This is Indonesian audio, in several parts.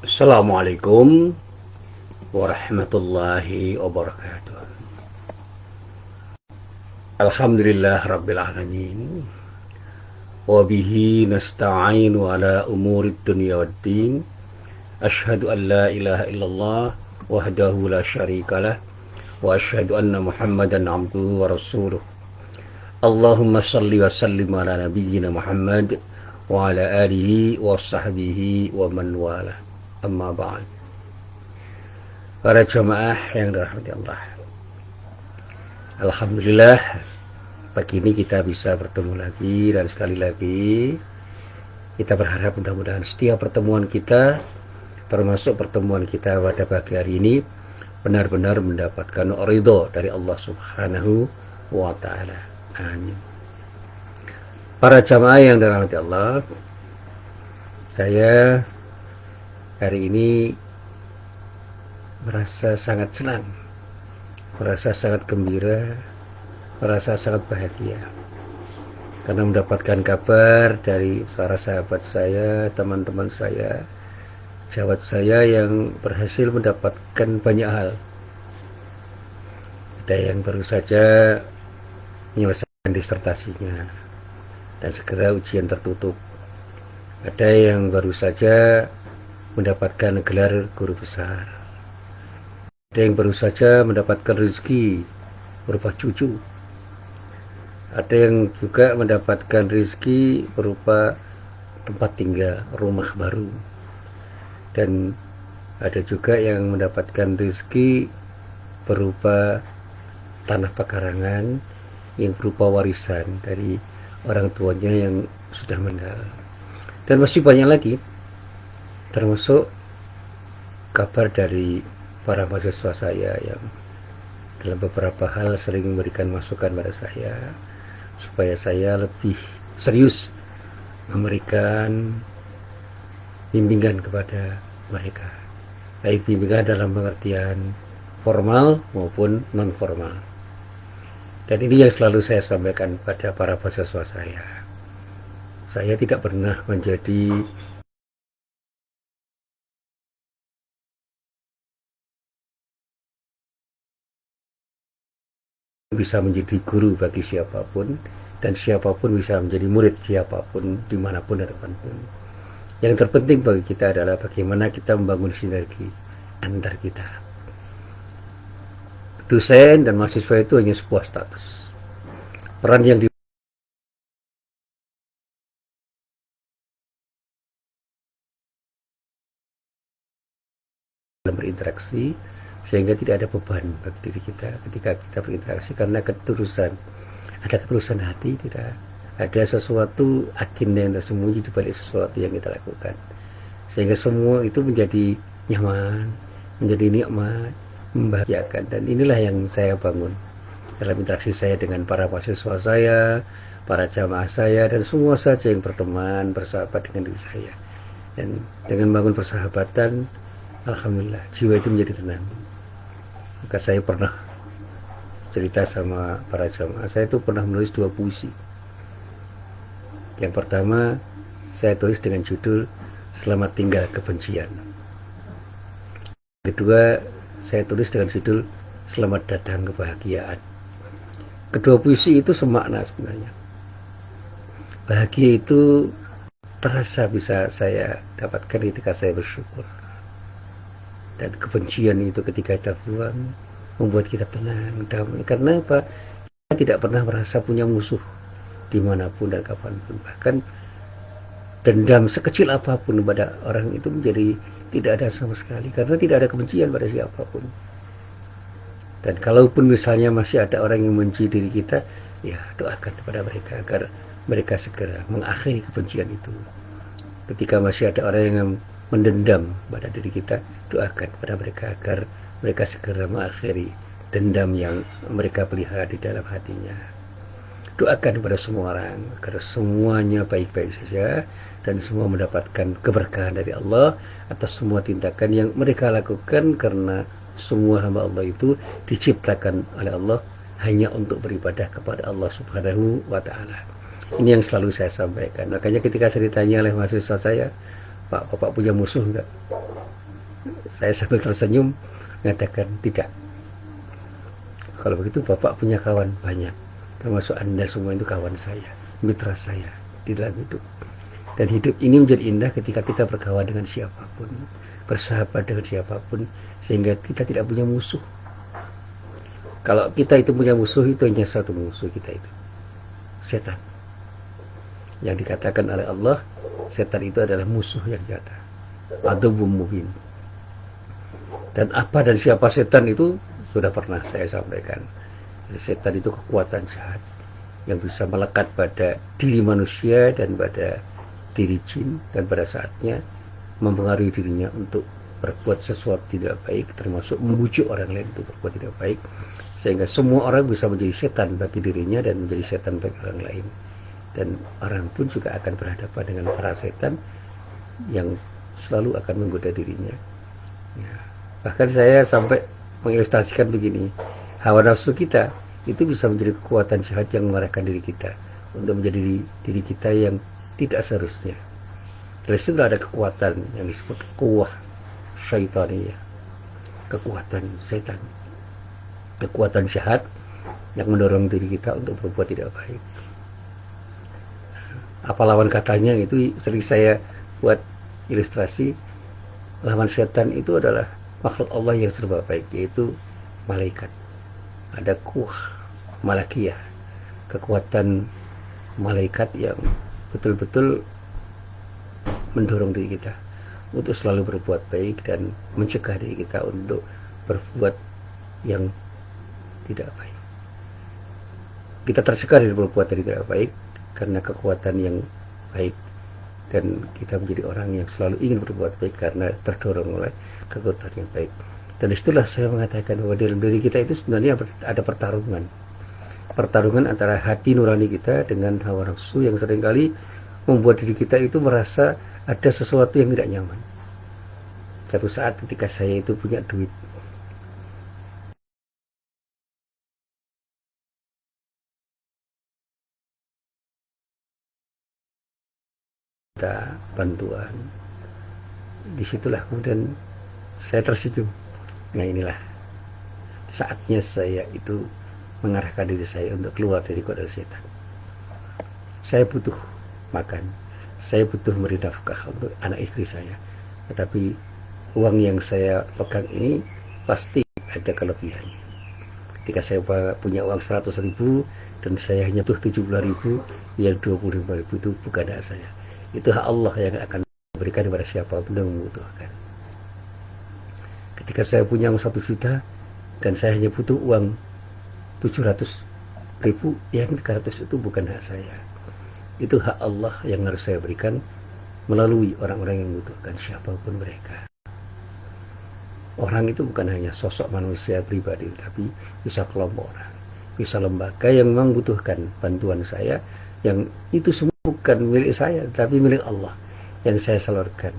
Assalamualaikum warahmatullahi wabarakatuh. Alhamdulillah rabbil alamin. Wa bihi nasta'inu ala umurid dunya waddin. Asyhadu an la ilaha illallah wahdahu la syarikalah wa asyhadu anna Muhammadan abduhu wa rasuluh. Allahumma salli wa sallim ala nabiyyina Muhammad wa ala alihi wa sahbihi wa man wala. Amma ba'd. Para jamaah yang dirahmati Allah, alhamdulillah pagi ini kita bisa bertemu lagi, dan sekali lagi kita berharap mudah-mudahan setiap pertemuan kita, termasuk pertemuan kita pada pagi hari ini, benar-benar mendapatkan ridho dari Allah Subhanahu wa Ta'ala. Amin. Para jamaah yang dirahmati Allah, saya hari ini merasa sangat senang, merasa sangat gembira, merasa sangat bahagia karena mendapatkan kabar dari para sahabat saya, teman-teman saya, sahabat saya yang berhasil mendapatkan banyak hal. Ada yang baru saja menyelesaikan disertasinya dan segera ujian tertutup. Ada yang baru saja mendapatkan gelar guru besar. Ada yang baru saja mendapatkan rezeki berupa cucu. Ada yang juga mendapatkan rezeki berupa tempat tinggal, rumah baru. Dan ada juga yang mendapatkan rezeki berupa tanah pekarangan yang berupa warisan dari orang tuanya yang sudah meninggal. Dan masih banyak lagi, termasuk kabar dari para mahasiswa saya yang dalam beberapa hal sering memberikan masukan pada saya supaya saya lebih serius memberikan bimbingan kepada mereka, baik bimbingan dalam pengertian formal maupun non formal. Dan ini yang selalu saya sampaikan pada para mahasiswa saya. Saya tidak pernah menjadi bisa menjadi guru bagi siapapun, dan siapapun bisa menjadi murid siapapun, dimanapun dan kapanpun. Yang terpenting bagi kita adalah bagaimana kita membangun sinergi antar kita. Dosen dan mahasiswa itu hanya sebuah status. Peran yang dalam berinteraksi, sehingga tidak ada beban bagi diri kita ketika kita berinteraksi, karena ketulusan, ada ketulusan hati, tidak ada sesuatu agenda yang tersembunyi di balik sesuatu yang kita lakukan, sehingga semua itu menjadi nyaman, menjadi nikmat, membahagiakan. Dan inilah yang saya bangun dalam interaksi saya dengan para mahasiswa saya, para jamaah saya, dan semua saja yang berteman, bersahabat dengan diri saya. Dan dengan bangun persahabatan, alhamdulillah jiwa itu menjadi tenang. Maka saya pernah cerita sama para jamaah, saya itu pernah menulis 2 puisi. Yang pertama saya tulis dengan judul Selamat Tinggal Kebencian. Kedua saya tulis dengan judul Selamat Datang Kebahagiaan. Kedua puisi itu semakna sebenarnya. Bahagia itu terasa bisa saya dapatkan ketika saya bersyukur, dan kebencian itu ketika ada peluang membuat kita tenang, damai. Karena apa? Kita tidak pernah merasa punya musuh dimanapun dan kapanpun. Bahkan dendam sekecil apapun pada orang itu menjadi tidak ada sama sekali, karena tidak ada kebencian pada siapapun. Dan kalaupun misalnya masih ada orang yang membenci diri kita, ya doakan kepada mereka agar mereka segera mengakhiri kebencian itu. Ketika masih ada orang yang mendendam pada diri kita, doakan kepada mereka agar mereka segera mengakhiri dendam yang mereka pelihara di dalam hatinya. Doakan kepada semua orang agar semuanya baik-baik saja dan semua mendapatkan keberkahan dari Allah atas semua tindakan yang mereka lakukan, karena semua hamba Allah itu diciptakan oleh Allah hanya untuk beribadah kepada Allah Subhanahu wa Ta'ala. Ini yang selalu saya sampaikan. Makanya ketika saya ditanya oleh mahasiswa saya, Pak, Bapak punya musuh enggak? Saya sambil tersenyum mengatakan, tidak. Kalau begitu Bapak punya kawan banyak, termasuk Anda semua itu kawan saya, mitra saya di dalam hidup. Dan hidup ini menjadi indah ketika kita berkawan dengan siapapun, bersahabat dengan siapapun, sehingga kita tidak punya musuh. Kalau kita itu punya musuh, itu hanya satu musuh kita, itu setan. Yang dikatakan oleh Allah, setan itu adalah musuh yang nyata, aduwwum mubin. Dan apa dan siapa setan itu sudah pernah saya sampaikan. Jadi setan itu kekuatan jahat yang bisa melekat pada diri manusia dan pada diri jin, dan pada saatnya mempengaruhi dirinya untuk berbuat sesuatu tidak baik, termasuk membujuk orang lain untuk berbuat tidak baik, sehingga semua orang bisa menjadi setan bagi dirinya dan menjadi setan bagi orang lain. Dan orang pun juga akan berhadapan dengan para setan yang selalu akan menggoda dirinya. Ya. Bahkan saya sampai mengilustrasikan begini, hawa nafsu kita itu bisa menjadi kekuatan jahat yang mengarahkan diri kita untuk menjadi diri kita yang tidak seharusnya. Dari situ ada kekuatan yang disebut kuwah syaitaniyah, kekuatan setan, kekuatan jahat yang mendorong diri kita untuk berbuat tidak baik. Apa lawan katanya itu sering saya buat ilustrasi. Lawan setan itu adalah makhluk Allah yang serba baik, yaitu malaikat. Ada kuwah malakiyah, kekuatan malaikat yang betul-betul mendorong diri kita untuk selalu berbuat baik dan mencegah diri kita untuk berbuat yang tidak baik. Kita tercegah dari berbuat yang tidak baik karena kekuatan yang baik, dan kita menjadi orang yang selalu ingin berbuat baik karena terdorong oleh kekuatan yang baik. Dan disitulah saya mengatakan bahwa dalam diri kita itu sebenarnya ada pertarungan antara hati nurani kita dengan hawa nafsu yang seringkali membuat diri kita itu merasa ada sesuatu yang tidak nyaman. Satu saat ketika saya itu punya duit, ada bantuan, disitulah kemudian saya tersenyum. Nah, inilah saatnya saya itu mengarahkan diri saya untuk keluar dari godaan setan. Saya butuh makan, saya butuh memberi nafkah untuk anak istri saya, tetapi uang yang saya pegang ini pasti ada kelebihan. Ketika saya punya uang 100.000 dan saya hanya butuh 70.000, yang 25.000 itu bukan hak saya. Itu hak Allah yang akan berikan kepada siapapun yang membutuhkan. Ketika saya punya uang 1 juta dan saya hanya butuh uang 700.000, yang 300 itu bukan hak saya. Itu hak Allah yang harus saya berikan melalui orang-orang yang membutuhkan, siapapun mereka. Orang itu bukan hanya sosok manusia pribadi, tapi bisa kelompok orang, bisa lembaga yang memang membutuhkan bantuan saya, yang itu semua bukan milik saya, tapi milik Allah yang saya salurkan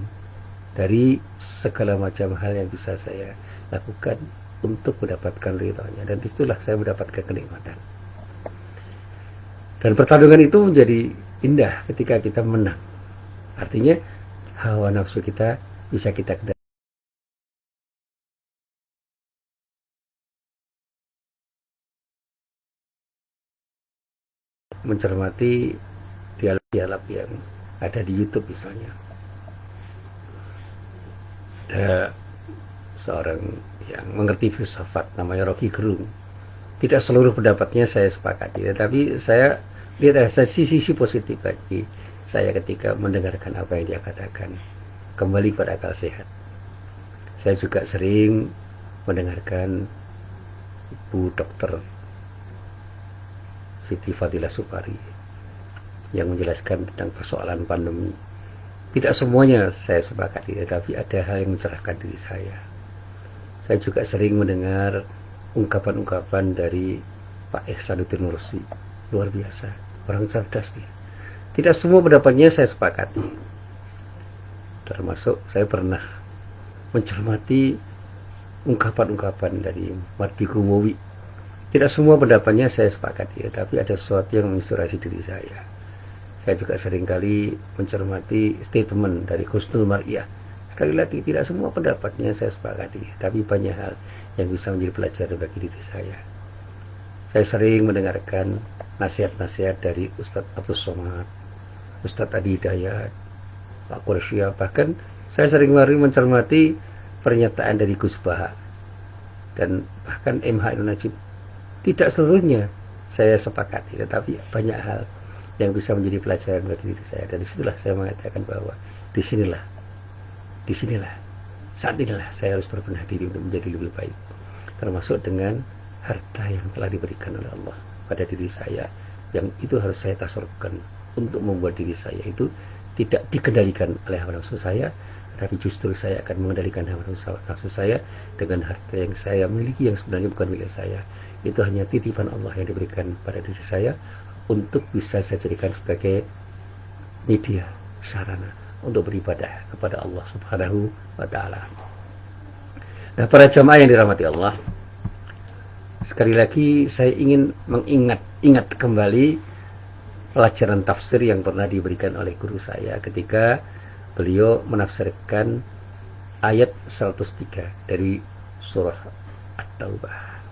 dari segala macam hal yang bisa saya lakukan untuk mendapatkan ridhonya. Dan disitulah saya mendapatkan kenikmatan. Dan pertarungan itu menjadi indah ketika kita menang. Artinya hawa nafsu kita bisa kita kendalikan. Mencermati dialog-dialog yang ada di YouTube misalnya. Ada seorang yang mengerti filsafat namanya Rocky Gerung. Tidak seluruh pendapatnya saya sepakati, tetapi saya lihat ada sisi positif bagi saya ketika mendengarkan apa yang dia katakan. Kembali pada akal sehat. Saya juga sering mendengarkan Ibu Dokter Siti Fadilah Supari yang menjelaskan tentang persoalan pandemi. Tidak semuanya saya sepakati, tetapi ada hal yang mencerahkan diri saya. Saya juga sering mendengar ungkapan-ungkapan dari Pak Ihsanuddin Nursi. Luar biasa, orang cerdas dia. Tidak semua pendapatnya saya sepakati. Termasuk saya pernah mencermati ungkapan-ungkapan dari Mardi Kumowi. Tidak semua pendapatnya saya sepakati, tapi ada sesuatu yang menginspirasi diri saya. Saya juga seringkali mencermati statement dari Husnul Mar'iyah, Sekali lagi, tidak semua pendapatnya saya sepakati, tapi banyak hal yang bisa menjadi pelajaran bagi diri saya. Saya sering mendengarkan nasihat-nasihat dari Ustadz Abdul Somad, Ustadz Adi Hidayat, Pak Qursyah, bahkan saya sering mencermati pernyataan dari Gus Baha dan bahkan MH Najib. Tidak seluruhnya saya sepakati, tetapi banyak hal yang bisa menjadi pelajaran bagi diri saya. Dan disitulah saya mengatakan bahwa disinilah saat inilah saya harus berbenah diri untuk menjadi lebih baik, termasuk dengan harta yang telah diberikan oleh Allah pada diri saya, yang itu harus saya tasarrufkan untuk membuat diri saya itu tidak dikendalikan oleh hawa nafsu saya, tapi justru saya akan mengendalikan hawa nafsu saya dengan harta yang saya miliki, yang sebenarnya bukan milik saya. Itu hanya titipan Allah yang diberikan pada diri saya untuk bisa saya jadikan sebagai media, sarana untuk beribadah kepada Allah Subhanahu wa ta'ala. Nah, para jamaah yang dirahmati Allah, sekali lagi saya ingin ingat kembali pelajaran tafsir yang pernah diberikan oleh guru saya ketika beliau menafsirkan ayat 103 dari surah At-Taubah.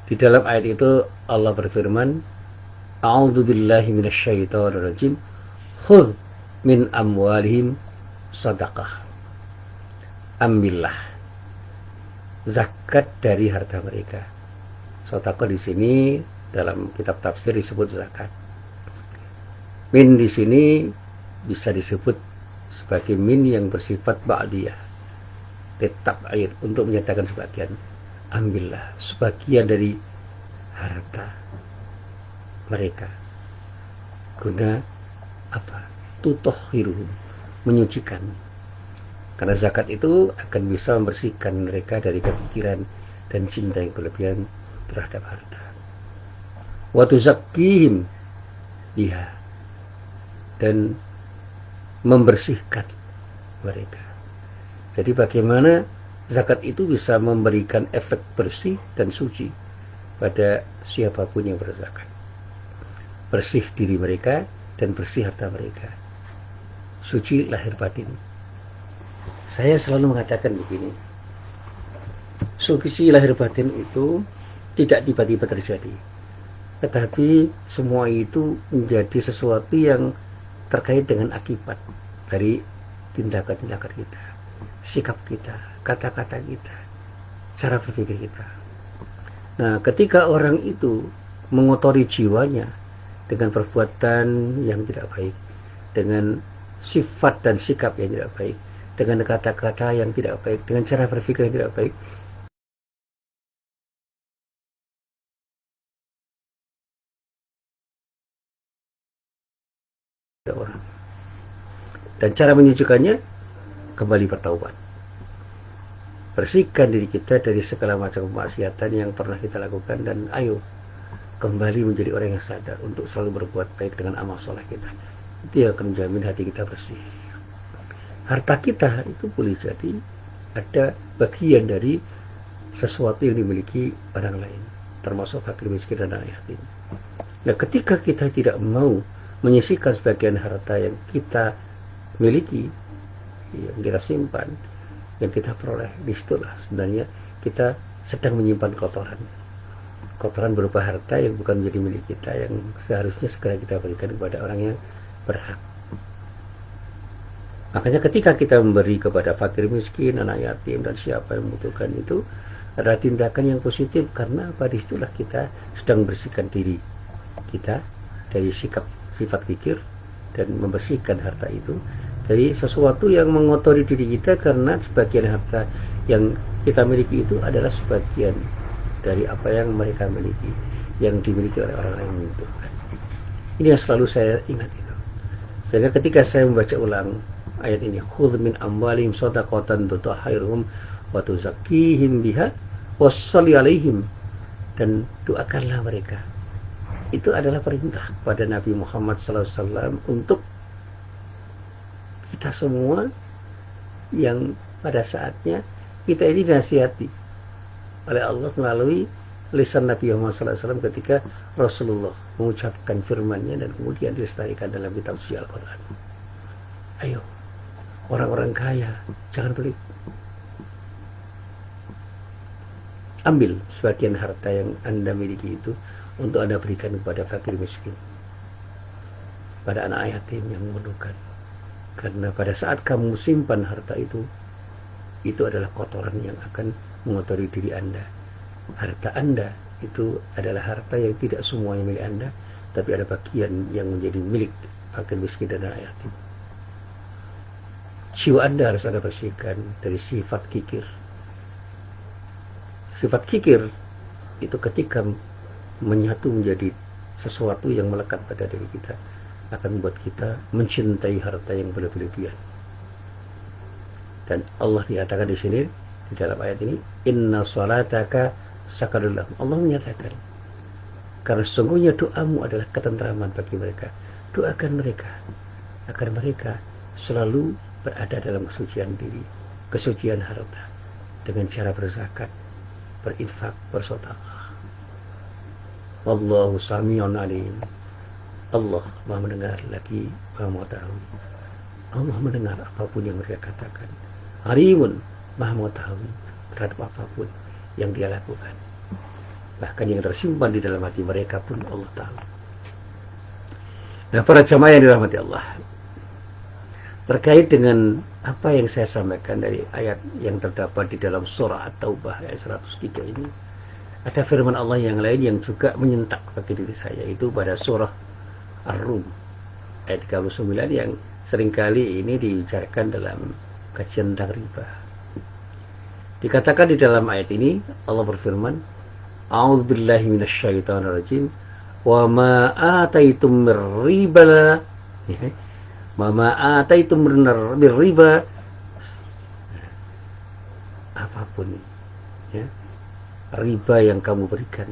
Di dalam ayat itu Allah berfirman, A'udzubillahi minasyaitonirrajim, khudh min amwalihim sadaqah. Ambillah zakat dari harta mereka. Sedekah di sini dalam kitab tafsir disebut zakat. Min di sini bisa disebut sebagai min yang bersifat ba'diyah, tetap ayat untuk menyatakan sebagian. Ambillah sebagian dari harta mereka guna apa? Tutahhiruhum, menyucikan. Karena zakat itu akan bisa membersihkan mereka dari kepikiran dan cinta yang berlebihan terhadap harta. Wa tuzakkihim biha, dan membersihkan mereka. Jadi bagaimana zakat itu bisa memberikan efek bersih dan suci pada siapapun yang berzakat. Bersih diri mereka dan bersih harta mereka. Suci lahir batin. Saya selalu mengatakan begini, suci lahir batin itu tidak tiba-tiba terjadi, tetapi semua itu menjadi sesuatu yang terkait dengan akibat dari tindakan-tindakan kita, sikap kita, kata-kata kita, cara berpikir kita. Nah, ketika orang itu mengotori jiwanya dengan perbuatan yang tidak baik, dengan sifat dan sikap yang tidak baik, dengan kata-kata yang tidak baik, dengan cara berpikir yang tidak baik, orang. Dan cara menyucikannya kembali bertaubat. Bersihkan diri kita dari segala macam kemaksiatan yang pernah kita lakukan, dan ayo kembali menjadi orang yang sadar untuk selalu berbuat baik dengan amal soleh kita. Itu yang akan menjamin hati kita bersih. Harta kita itu boleh jadi ada bagian dari sesuatu yang dimiliki orang lain, termasuk fakir miskin dan anak yatim. Nah, ketika kita tidak mau menyisihkan sebagian harta yang kita miliki, yang kita simpan, yang kita peroleh, disitulah sebenarnya kita sedang menyimpan kotoran. Kotoran berupa harta yang bukan menjadi milik kita, yang seharusnya segera kita berikan kepada orang yang berhak. Makanya ketika kita memberi kepada fakir miskin, anak yatim, dan siapa yang membutuhkan, itu adalah tindakan yang positif, karena pada disitulah kita sedang membersihkan diri kita dari sikap sifat pikir, dan membersihkan harta itu dari sesuatu yang mengotori diri kita, karena sebagian harta yang kita miliki itu adalah sebagian dari apa yang mereka miliki, yang dimiliki oleh orang yang membutuhkan. Ini yang selalu saya ingat itu. Sehingga ketika saya membaca ulang ayat ini, khudh min amwalihim shadaqatan tutahhiruhum wa tuzakkihim biha wassalli alaihim, dan doakanlah mereka. Itu adalah perintah pada Nabi Muhammad SAW untuk kita semua yang pada saatnya kita ini dinasihati oleh Allah melalui lisan Nabi Muhammad SAW ketika Rasulullah mengucapkan firman-Nya dan kemudian dilestarikan dalam kitab suci Al-Quran. Ayo orang-orang kaya, jangan pelit. Ambil sebagian harta yang Anda miliki itu untuk Anda berikan kepada fakir miskin, pada anak yatim yang memerlukan. Karena pada saat kamu simpan harta itu adalah kotoran yang akan mengotori diri Anda. Harta Anda itu adalah harta yang tidak semuanya milik Anda, tapi ada bagian yang menjadi milik fakir miskin dan anak yatim. Jiwa Anda harus Anda bersihkan dari sifat kikir. Sifat kikir itu ketika menyatu menjadi sesuatu yang melekat pada diri kita, akan membuat kita mencintai harta yang berlebihan. Dan Allah dikatakan di sini, di dalam ayat ini, inna salataka sakanun lahum. Allah menyatakan, karena sesungguhnya doamu adalah ketentraman bagi mereka. Doakan mereka agar mereka selalu berada dalam kesucian diri, kesucian harta, dengan cara berzakat, berinfak, bersedekah. Wallahu sami'un alim. Allah Maha mendengar lagi Maha mengetahui. Allah mendengar apapun yang mereka katakan. Alimun, Maha mengetahui terhadap apapun yang dia lakukan. Bahkan yang tersimpan di dalam hati mereka pun Allah tahu. Nah, para jamaah yang dirahmati Allah, terkait dengan apa yang saya sampaikan dari ayat yang terdapat di dalam surah At-Taubah ayat 103 ini, ada firman Allah yang lain yang juga menyentak bagi diri saya, itu pada surah Ar-Rum ayat 39 yang seringkali ini dibicarakan dalam kajian tentang riba. Dikatakan di dalam ayat ini Allah berfirman, A'udzubillahi minasyaitonirrajim, wa ma ataitum mir riba, Mama ataitum bir riba, apapun ya, riba yang kamu berikan,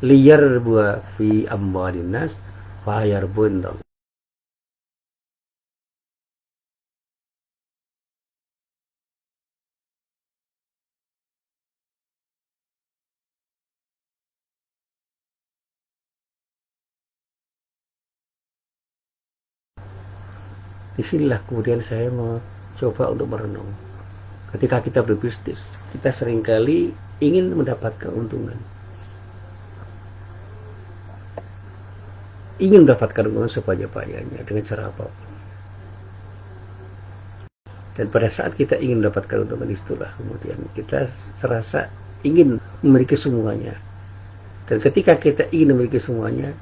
liyar buah fi amwalin nas fayar bundang. Disinilah kemudian saya mencoba untuk merenung. Ketika kita berbisnis, kita seringkali ingin mendapat keuntungan. Ingin mendapatkan keuntungan sebanyak-banyaknya dengan cara apapun. Dan pada saat kita ingin mendapatkan keuntungan, itulah kemudian kita serasa ingin memiliki semuanya. Dan ketika kita ingin memiliki semuanya,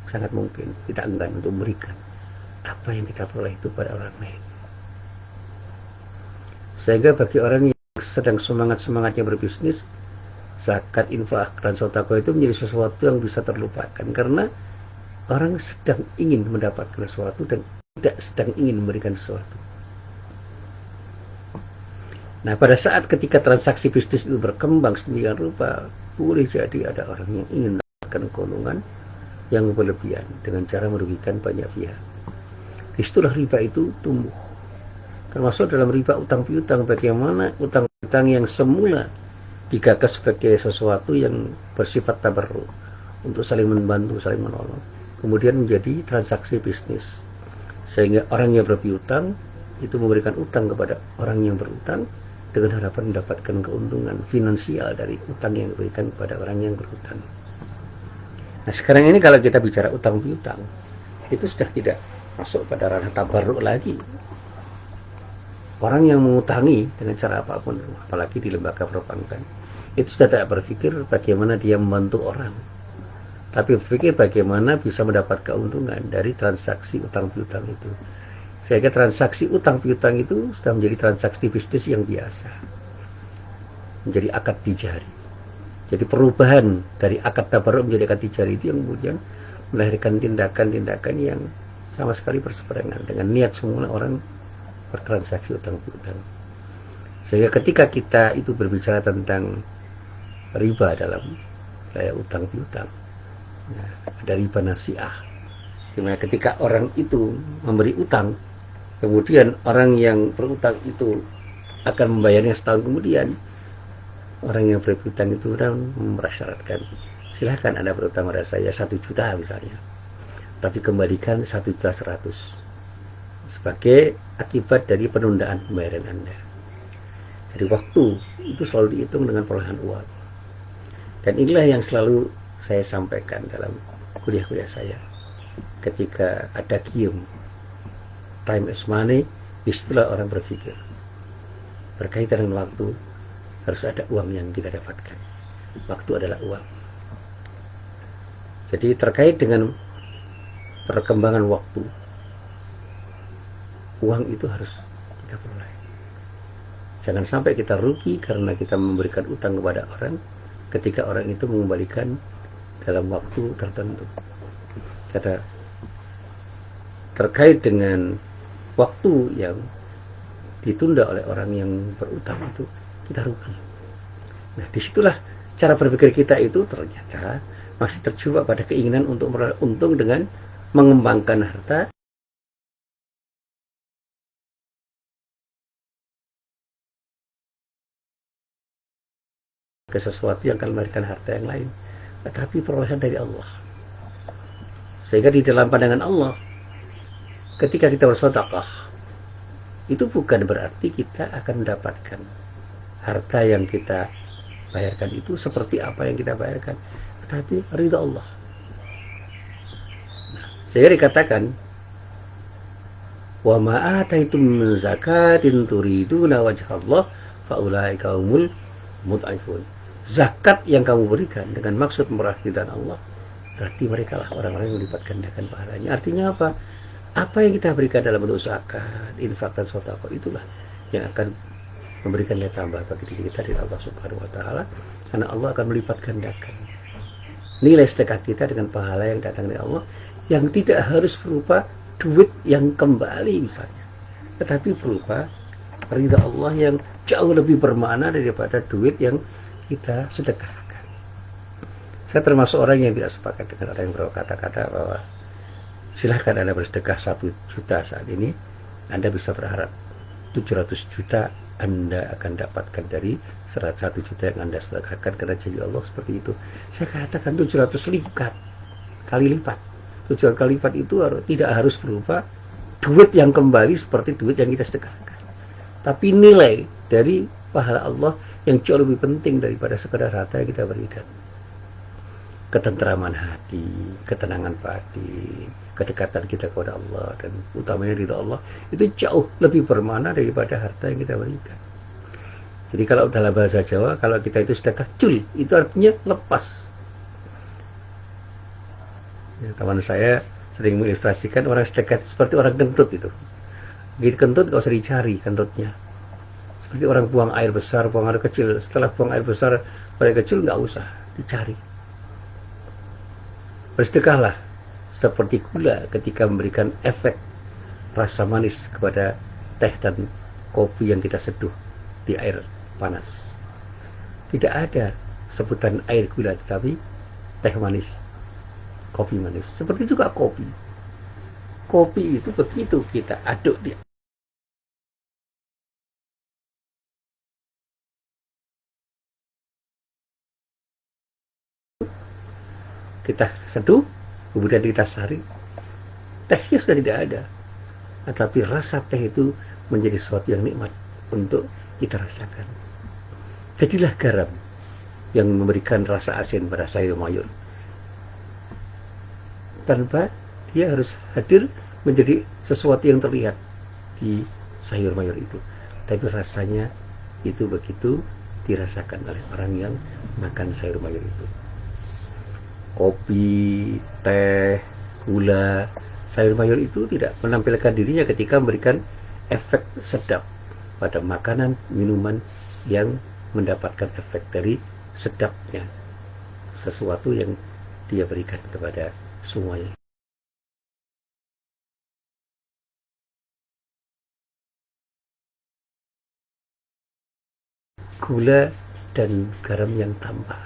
sangat mungkin kita enggan untuk memberikan apa yang kita peroleh itu pada orang lain. Sehingga bagi orang yang sedang semangat-semangatnya berbisnis, zakat, infak, dan sedekah itu menjadi sesuatu yang bisa terlupakan, karena orang sedang ingin mendapatkan sesuatu dan tidak sedang ingin memberikan sesuatu. Nah, pada saat ketika transaksi bisnis itu berkembang sedemikian rupa, boleh jadi ada orang yang ingin mendapatkan keuntungan yang berlebihan dengan cara merugikan banyak pihak. Istilah riba itu tumbuh. Termasuk dalam riba utang piutang, bagaimana utang piutang yang semula digagas sebagai sesuatu yang bersifat tabarruk untuk saling membantu, saling menolong, kemudian menjadi transaksi bisnis. Sehingga orang yang berpiutang itu memberikan utang kepada orang yang berutang dengan harapan mendapatkan keuntungan finansial dari utang yang diberikan kepada orang yang berutang. Nah, sekarang ini kalau kita bicara utang piutang, itu sudah tidak masuk pada ranah tabarruk lagi. Orang yang mengutangi dengan cara apapun, apalagi di lembaga perbankan, itu sudah tidak berpikir bagaimana dia membantu orang, tapi berpikir bagaimana bisa mendapat keuntungan dari transaksi utang piutang itu. Sehingga transaksi utang piutang itu sudah menjadi transaksi bisnis yang biasa, menjadi akad tijari. Jadi perubahan dari akad tabarruk menjadi akad tijari itu yang kemudian melahirkan tindakan-tindakan yang sama sekali berseberangan dengan niat semula orang bertransaksi utang piutang. Sehingga ketika kita itu berbicara tentang riba dalam utang piutang, nah, ada riba nasiah, dimana ketika orang itu memberi utang, kemudian orang yang berutang itu akan membayarnya setahun kemudian, orang yang berutang itu mempersyaratkan, silahkan Anda berutang pada saya 1 juta misalnya, tapi kembalikan 1.100.000. sebagai akibat dari penundaan pembayaran Anda. Jadi waktu itu selalu dihitung dengan perolehan uang. Dan inilah yang selalu saya sampaikan dalam kuliah-kuliah saya. Ketika ada gium, time is money, disitulah orang berpikir berkaitan dengan waktu harus ada uang yang kita dapatkan. Waktu adalah uang. Jadi terkait dengan perkembangan waktu, uang itu harus kita peroleh. Jangan sampai kita rugi karena kita memberikan utang kepada orang ketika orang itu mengembalikan dalam waktu tertentu. Karena terkait dengan waktu yang ditunda oleh orang yang berutang itu, kita rugi. Nah, disitulah cara berpikir kita itu ternyata masih terjebak pada keinginan untuk meraup untung dengan mengembangkan harta ke sesuatu yang akan memberikan harta yang lain, tetapi perolehan dari Allah. Sehingga di dalam pandangan Allah, ketika kita bersedekah, itu bukan berarti kita akan mendapatkan harta yang kita bayarkan itu seperti apa yang kita bayarkan, tetapi ridha Allah. Nah, sehingga dikatakan, wa ma ataitum min zakatin turiduna wajhallah faulaika humul mud'ifun. Zakat yang kamu berikan dengan maksud murah ridha Allah, berarti mereka lah orang-orang yang melipat gandakan pahalanya. Artinya apa? Apa yang kita berikan dalam bentuk zakat, infak dan sedekah itulah yang akan memberikan nilai tambah bagi diri kita dari Allah Subhanahu wa taala, karena Allah akan melipat gandakan nilai sedekah kita dengan pahala yang datang dari Allah, yang tidak harus berupa duit yang kembali misalnya, tetapi berupa ridha Allah yang jauh lebih bermakna daripada duit yang kita sedekahkan. Saya termasuk orang yang tidak sepakat dengan orang yang berkata-kata bahwa silahkan Anda bersedekah 1 juta saat ini, Anda bisa berharap 700 juta Anda akan dapatkan dari 1 juta yang Anda sedekahkan, karena janji Allah seperti itu. Saya katakan 700 kali lipat. 700 kali lipat itu tidak harus berupa duit yang kembali seperti duit yang kita sedekahkan, tapi nilai dari pahala Allah yang jauh lebih penting daripada sekedar harta yang kita berikan. Ketentraman hati, ketenangan batin, kedekatan kita kepada Allah, dan utamanya ridha Allah, itu jauh lebih bermakna daripada harta yang kita berikan. Jadi kalau dalam bahasa Jawa, kalau kita itu sedekah cul, itu artinya lepas. Ya, teman saya sering mengilustrasikan orang sedekah seperti orang kentut itu. Begitu kentut, gak usah dicari kentutnya. Seperti orang buang air besar, buang air kecil. Setelah buang air besar, air kecil nggak usah dicari. Bersedekahlah seperti gula ketika memberikan efek rasa manis kepada teh dan kopi yang kita seduh di air panas. Tidak ada sebutan air gula, tetapi teh manis, kopi manis. Seperti juga kopi. Kopi itu begitu kita aduk di kita seduh, kemudian kita saring, tehnya sudah tidak ada, tetapi rasa teh itu menjadi sesuatu yang nikmat untuk kita rasakan. Jadilah garam yang memberikan rasa asin pada sayur mayur, tanpa dia harus hadir menjadi sesuatu yang terlihat di sayur mayur itu, tapi rasanya itu begitu dirasakan oleh orang yang makan sayur mayur itu. Kopi, teh, gula, sayur mayur itu tidak menampilkan dirinya ketika memberikan efek sedap pada makanan, minuman yang mendapatkan efek dari sedapnya sesuatu yang dia berikan kepada semuanya. Gula dan garam yang tambah,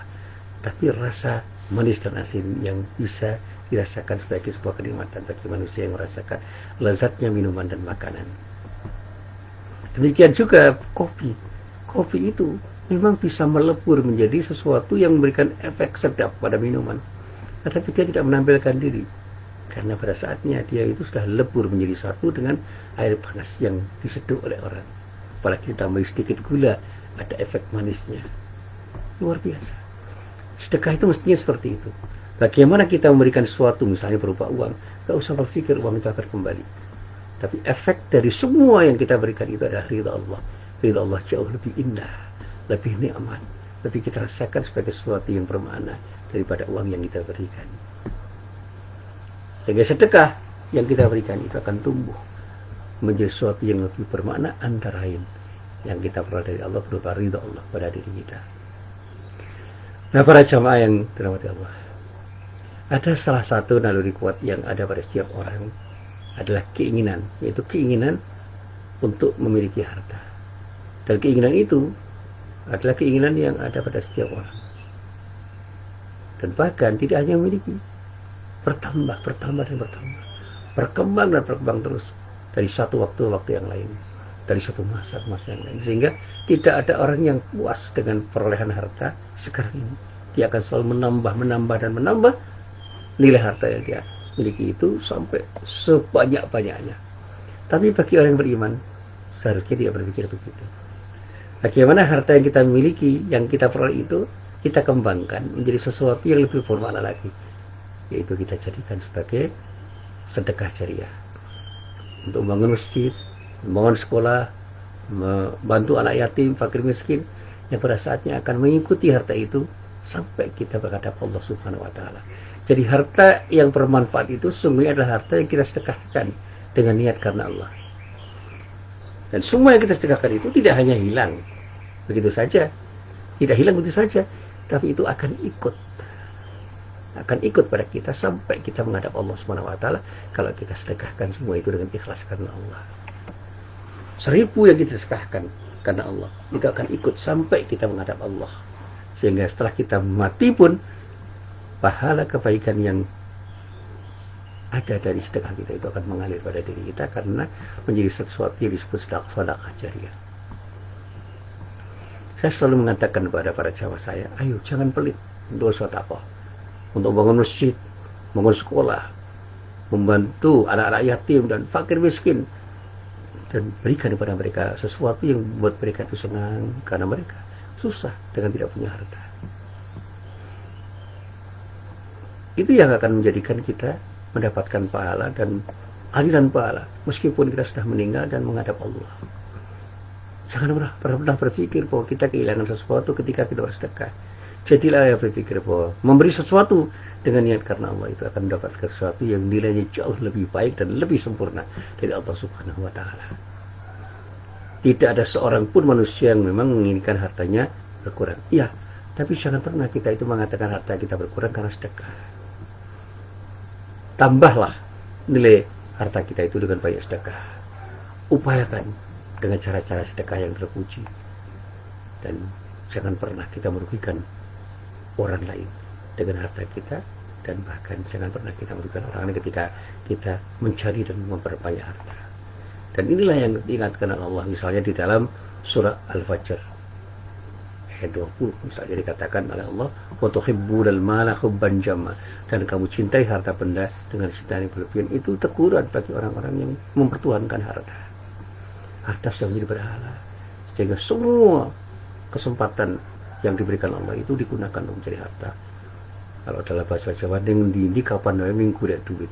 tapi rasa manis dan asin yang bisa dirasakan sebagai sebuah kenikmatan bagi manusia yang merasakan lezatnya minuman dan makanan. Demikian juga kopi. Kopi itu memang bisa melebur menjadi sesuatu yang memberikan efek sedap pada minuman, tetapi dia tidak menampilkan diri. Karena pada saatnya dia itu sudah lebur menjadi satu dengan air panas yang diseduh oleh orang. Apalagi ditambah sedikit gula, ada efek manisnya. Luar biasa. Sedekah itu mestinya seperti itu. Bagaimana kita memberikan sesuatu, misalnya berupa uang, gak usah berpikir uang itu akan kembali. Tapi efek dari semua yang kita berikan itu adalah ridha Allah. Ridha Allah jauh lebih indah, lebih nikmat, lebih kita rasakan sebagai sesuatu yang bermakna daripada uang yang kita berikan. Sehingga sedekah yang kita berikan itu akan tumbuh menjadi sesuatu yang lebih bermakna, antara lain yang kita peroleh dari Allah berupa ridha Allah pada diri kita. Nah, para jamaah yang dirahmati Allah, ada salah satu naluri kuat yang ada pada setiap orang adalah keinginan, yaitu keinginan untuk memiliki harta. Dan keinginan itu adalah keinginan yang ada pada setiap orang. Dan bahkan tidak hanya memiliki, bertambah dan bertambah, berkembang dan berkembang terus dari satu waktu yang lain, dari satu masa yang lain, sehingga tidak ada orang yang puas dengan perolehan harta sekarang ini. Dia akan selalu menambah nilai harta yang dia miliki itu sampai sebanyak-banyaknya. Tapi bagi orang yang beriman, seharusnya dia berpikir begitu. Bagaimana harta yang kita miliki, yang kita peroleh itu kita kembangkan menjadi sesuatu yang lebih bermakna lagi, yaitu kita jadikan sebagai sedekah jariah untuk membangun masjid, membangun sekolah, membantu anak yatim, fakir miskin, yang pada saatnya akan mengikuti harta itu sampai kita menghadap Allah Subhanahu wa Ta'ala. Jadi harta yang bermanfaat itu sungguhnya adalah harta yang kita sedekahkan dengan niat karena Allah. Dan semua yang kita sedekahkan itu tidak hanya hilang begitu saja, tapi itu akan ikut pada kita sampai kita menghadap Allah Subhanahu wa Ta'ala kalau kita sedekahkan semua itu dengan ikhlas karena Allah. 1000 yang kita sedekahkan karena Allah itu akan ikut sampai kita menghadap Allah, sehingga setelah kita mati pun pahala kebaikan yang ada dari sedekah kita itu akan mengalir pada diri kita karena menjadi sesuatu yang disebut sedekah jariah. Saya selalu mengatakan kepada para jamaah saya, ayo jangan pelit untuk sedekah, untuk bangun masjid, bangun sekolah, membantu anak-anak yatim dan fakir miskin, dan berikan kepada mereka sesuatu yang membuat mereka itu senang, karena mereka susah dengan tidak punya harta. Itu yang akan menjadikan kita mendapatkan pahala dan aliran pahala meskipun kita sudah meninggal dan menghadap Allah. Jangan pernah berpikir bahwa kita kehilangan sesuatu ketika kita bersedekah. Jadilah yang berpikir bahwa memberi sesuatu dengan niat karena Allah itu akan mendapatkan sesuatu yang nilainya jauh lebih baik dan lebih sempurna dari Allah Subhanahu wa Ta'ala. Tidak ada seorang pun manusia yang memang menginginkan hartanya berkurang. Iya, tapi jangan pernah kita itu mengatakan harta kita berkurang karena sedekah. Tambahlah nilai harta kita itu dengan banyak sedekah. Upayakan dengan cara-cara sedekah yang terpuji. Dan jangan pernah kita merugikan orang lain dengan harta kita, dan bahkan jangan pernah kita merugikan orang lain ketika kita mencari dan memperbanyak harta. Dan inilah yang diingatkan Allah misalnya di dalam surah Al-Fajr ayat 20, misalnya dikatakan oleh Allah, wa tuhibbunal mala hubban jamma, dan kamu cintai harta benda dengan cinta yang berlebihan. Itu teguran bagi orang-orang yang mempertuhankan harta. Harta sudah menjadi berhala, sehingga semua kesempatan yang diberikan Allah itu digunakan untuk mencari harta. Kalau dalam bahasa Jawa, di kapan wae minggu duit,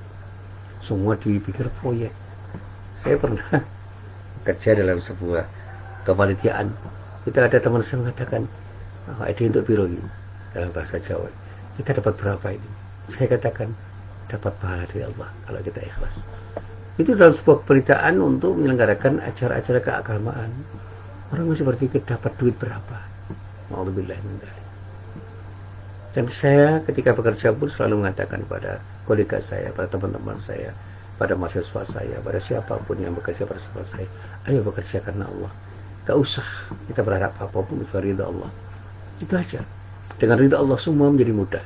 semua dipikir proyek. Saya pernah kerja dalam sebuah kepanitiaan. Kita ada teman saya mengatakan, ide untuk biro ini dalam bahasa Jawa. Kita dapat berapa ini? Saya katakan, dapat pahala dari Allah kalau kita ikhlas. Itu dalam sebuah pemberitaan untuk menyelenggarakan acara-acara keagamaan. Orang masih berpikir dapat duit berapa. Ma'udzubillah min dzalik. Dan saya ketika bekerja pun selalu mengatakan pada kolega saya, pada teman-teman saya, pada mahasiswa saya, pada siapapun yang bekerja bersama saya, ayo bekerja karena Allah. Gak usah kita berharap apapun kecuali ridha Allah. Itu aja. Dengan ridha Allah semua menjadi mudah.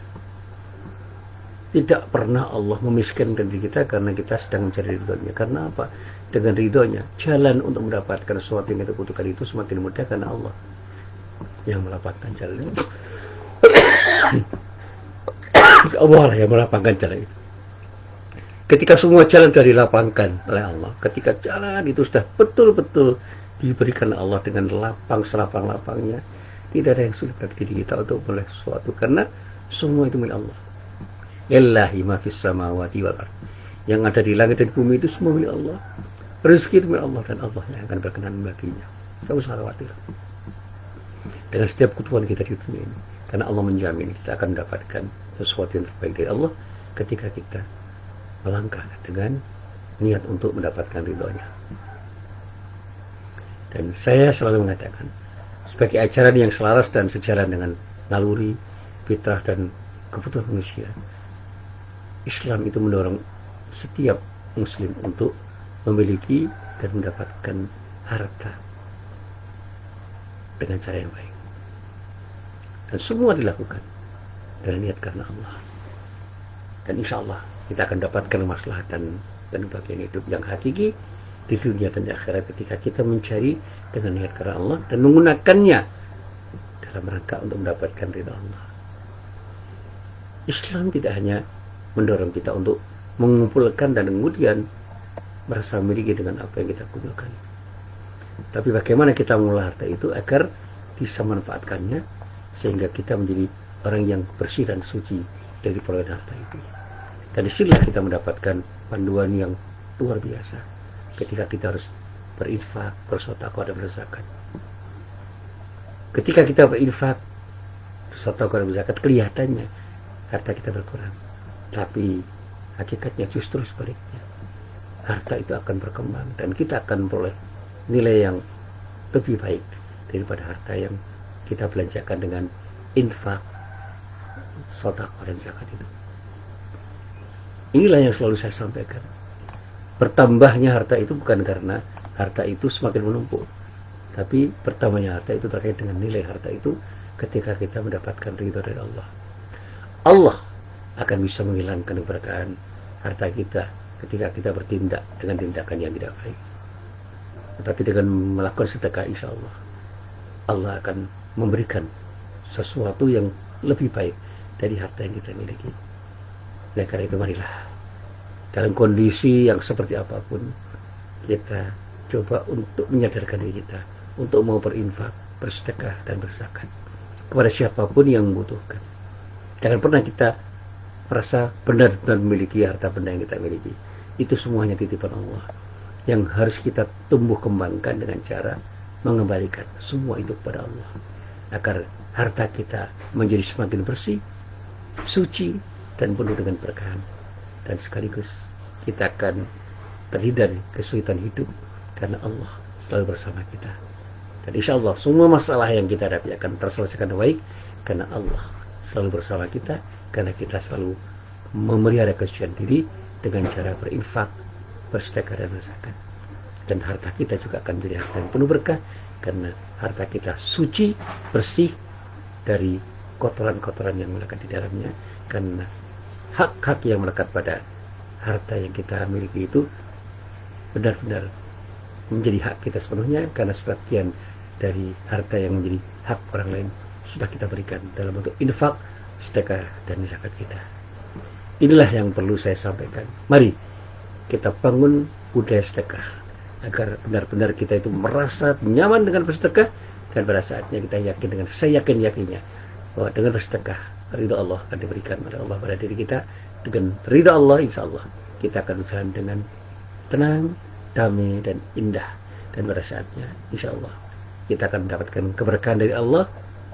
Tidak pernah Allah memiskinkan diri kita karena kita sedang mencari ridhonya. Karena apa? Dengan ridhonya, jalan untuk mendapatkan sesuatu yang kita butuhkan itu semakin mudah karena Allah yang melapangkan jalan itu. Allah lah yang melapangkan jalan itu. Ketika semua jalan sudah dilapangkan oleh Allah, ketika jalan itu sudah betul-betul diberikan Allah dengan lapang selapang-lapangnya, tidak ada yang sulit bagi diri kita untuk melakukan sesuatu, karena semua itu milik Allah. Lillahi ma fis samawati wal ard. Yang ada di langit dan bumi itu semua milik Allah. Rezeki itu milik Allah, dan Allah yang akan berkenan baginya. Tidak usah khawatir dengan setiap kebutuhan kita di dunia ini, karena Allah menjamin kita akan mendapatkan sesuatu yang terbaik dari Allah ketika kita melangkah dengan niat untuk mendapatkan ridhonya. Dan saya selalu mengatakan, sebagai ajaran yang selaras dan sejalan dengan naluri, fitrah, dan kebutuhan manusia, Islam itu mendorong setiap muslim untuk memiliki dan mendapatkan harta dengan cara yang baik. Dan semua dilakukan dengan niat karena Allah. Dan insya Allah kita akan dapatkan kemaslahatan dan bagian hidup yang hakiki di dunia dan di akhirat ketika kita mencari dengan niat karena Allah dan menggunakannya dalam rangka untuk mendapatkan ridha Allah. Islam tidak hanya mendorong kita untuk mengumpulkan dan kemudian merasa memiliki dengan apa yang kita kumpulkan, tapi bagaimana kita mengolah harta itu agar bisa manfaatkannya sehingga kita menjadi orang yang bersih dan suci dari perolehan harta itu. Dan disinilah kita mendapatkan panduan yang luar biasa ketika kita harus berinfak, bersedekah, dan berzakat. Ketika kita berinfak, bersedekah, dan berzakat, kelihatannya harta kita berkurang, tapi hakikatnya justru sebaliknya. Harta itu akan berkembang dan kita akan memperoleh nilai yang lebih baik daripada harta yang kita belanjakan dengan infak, sedekah, dan zakat itu. Inilah yang selalu saya sampaikan. Bertambahnya harta itu bukan karena harta itu semakin menumpuk, tapi bertambahnya harta itu terkait dengan nilai harta itu ketika kita mendapatkan ridho dari Allah. Allah akan bisa menghilangkan keberkahan harta kita ketika kita bertindak dengan tindakan yang tidak baik. Tetapi dengan melakukan sedekah, insya Allah Allah akan memberikan sesuatu yang lebih baik dari harta yang kita miliki. Nah, karena itu marilah dalam kondisi yang seperti apapun kita coba untuk menyadarkan diri kita untuk mau berinfak, bersedekah, dan berzakat kepada siapapun yang membutuhkan. Jangan pernah kita merasa benar-benar memiliki harta benda yang kita miliki. Itu semuanya titipan Allah yang harus kita tumbuh kembangkan dengan cara mengembalikan semua itu kepada Allah agar harta kita menjadi semakin bersih, suci, dan penuh dengan berkahan, dan sekaligus kita akan terhindar dari kesulitan hidup karena Allah selalu bersama kita. Dan insya Allah semua masalah yang kita hadapi akan terselesaikan baik karena Allah selalu bersama kita, karena kita selalu memelihara kesucian diri dengan cara berinfak, bersedekah, dan berzakat. Dan harta kita juga akan menjadi harta yang penuh berkah karena harta kita suci, bersih dari kotoran-kotoran yang melekat di dalamnya, karena hak-hak yang melekat pada harta yang kita miliki itu benar-benar menjadi hak kita sepenuhnya, karena sebagian dari harta yang menjadi hak orang lain sudah kita berikan dalam bentuk infak, sedekah, dan zakat kita. Inilah yang perlu saya sampaikan. Mari kita bangun budaya sedekah agar benar-benar kita itu merasa nyaman dengan bersedekah, dan pada saatnya kita yakin dengan seyakin-yakinnya bahwa dengan bersedekah ridha Allah akan diberikan oleh Allah pada diri kita. Dengan ridha Allah, insya Allah kita akan berjalan dengan tenang, damai, dan indah. Dan pada saatnya insya Allah kita akan mendapatkan keberkahan dari Allah,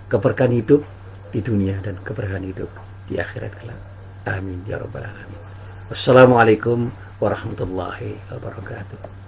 keberkahan hidup di dunia dan keberkahan hidup di akhirat kelak. Amin ya rabbal alamin. Wassalamualaikum warahmatullahi wabarakatuh.